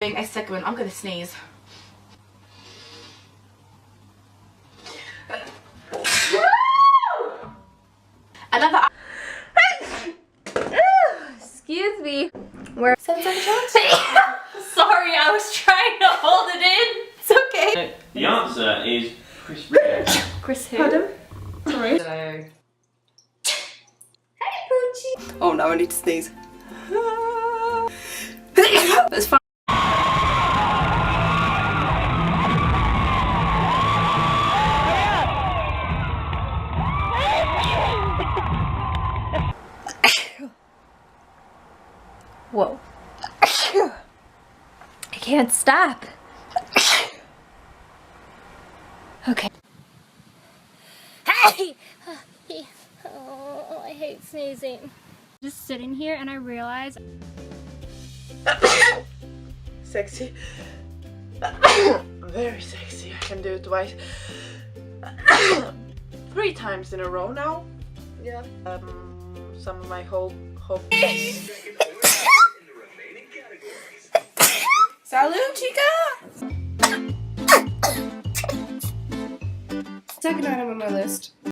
A segment. I'm gonna sneeze. Another. Excuse me. Where? Sorry, I was trying to hold it in. It's okay. The answer is Chris Rea. Chris who? Pardon? Sorry. Hello. Hey, Poochie. Oh no, I need to sneeze. That's fine. Whoa. I can't stop. Okay. Hey! Oh, I hate sneezing. Just sitting here and I realize Sexy. Very sexy. I can do it twice. 3 times in a row now. Yeah. Some of my whole Salud, chica! Second item on my list.